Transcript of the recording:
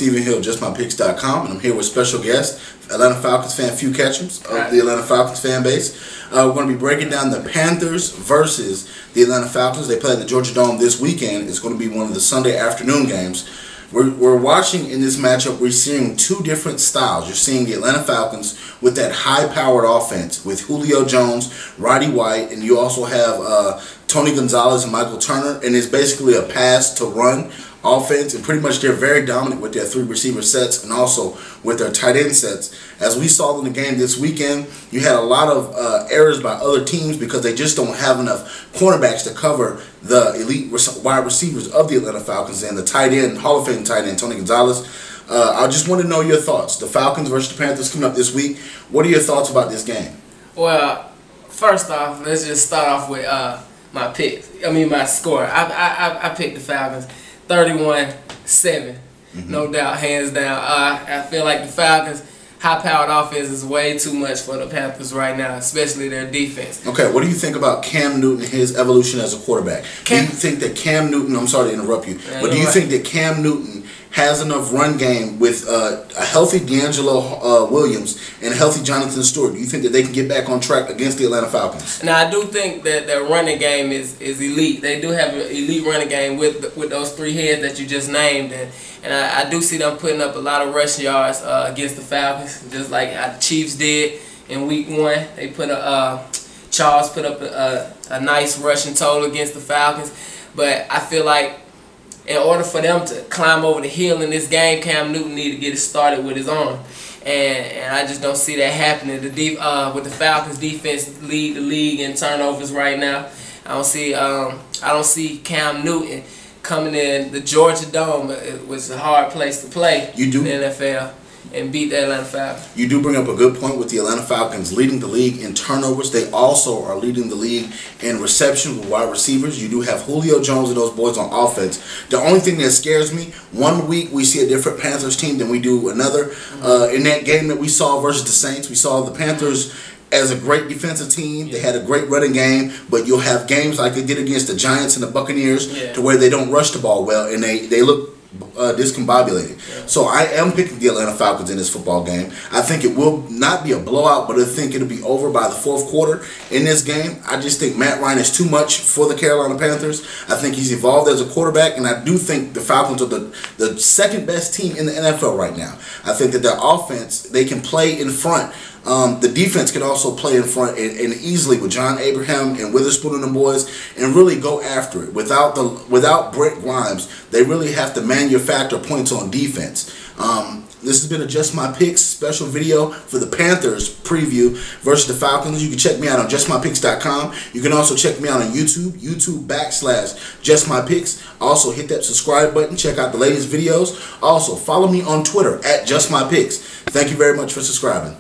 Stephen Hill, JustMyPicks.com, and I'm here with special guest, Atlanta Falcons fan, few catchers of the Atlanta Falcons fan base. We're going to be breaking down the Panthers versus the Atlanta Falcons. They play at the Georgia Dome this weekend. It's going to be one of the Sunday afternoon games. We're watching in this matchup, we're seeing two different styles. You're seeing the Atlanta Falcons with that high-powered offense with Julio Jones, Roddy White, and you also have Tony Gonzalez and Michael Turner, and it's basically a pass-to-run offense, and pretty much they're very dominant with their three receiver sets and also with their tight end sets. As we saw in the game this weekend, you had a lot of errors by other teams because they just don't have enough cornerbacks to cover the elite wide receivers of the Atlanta Falcons and the tight end, Hall of Fame tight end, Tony Gonzalez. I just want to know your thoughts. The Falcons versus the Panthers coming up this week. What are your thoughts about this game? Well, first off, let's just start off with my pick. My score. I picked the Falcons. 31-7, no doubt, hands down. I feel like the Falcons' high-powered offense is way too much for the Panthers right now, especially their defense. Okay, what do you think about Cam Newton and his evolution as a quarterback? Do you think that Cam Newton, I'm sorry to interrupt you, but do you think that Cam Newton has enough run game with a healthy D'Angelo Williams and a healthy Jonathan Stewart? Do you think that they can get back on track against the Atlanta Falcons? Now, I do think that their running game is elite. They do have an elite running game with those three heads that you just named, and I do see them putting up a lot of rushing yards against the Falcons, just like how the Chiefs did in Week 1. They put Charles put up a nice rushing total against the Falcons, but I feel like in order for them to climb over the hill in this game, Cam Newton need to get it started with his arm, and I just don't see that happening. With the Falcons defense lead the league in turnovers right now. I don't see Cam Newton coming in the Georgia Dome, which is a hard place to play in the NFL, and beat the Atlanta Falcons. You do bring up a good point with the Atlanta Falcons leading the league in turnovers. They also are leading the league in receptions with wide receivers. You do have Julio Jones and those boys on offense. The only thing that scares me, one week we see a different Panthers team than we do another. In that game that we saw versus the Saints, we saw the Panthers as a great defensive team. They had a great running game, but you'll have games like they did against the Giants and the Buccaneers to where they don't rush the ball well and they look discombobulated. So I am picking the Atlanta Falcons in this football game. I think it will not be a blowout, but I think it'll be over by the fourth quarter in this game. I just think Matt Ryan is too much for the Carolina Panthers. I think he's evolved as a quarterback, and I do think the Falcons are the second best team in the NFL right now. I think that their offense, they can play in front. The defense can also play in front and easily with John Abraham and Witherspoon and the boys and really go after it. Without Brett Grimes, they really have to manufacture points on defense. This has been a Just My Picks special video for the Panthers preview versus the Falcons. You can check me out on JustMyPicks.com. You can also check me out on YouTube.com/JustMyPicks. Also hit that subscribe button. Check out the latest videos. Also follow me on Twitter @JustMyPicks. Thank you very much for subscribing.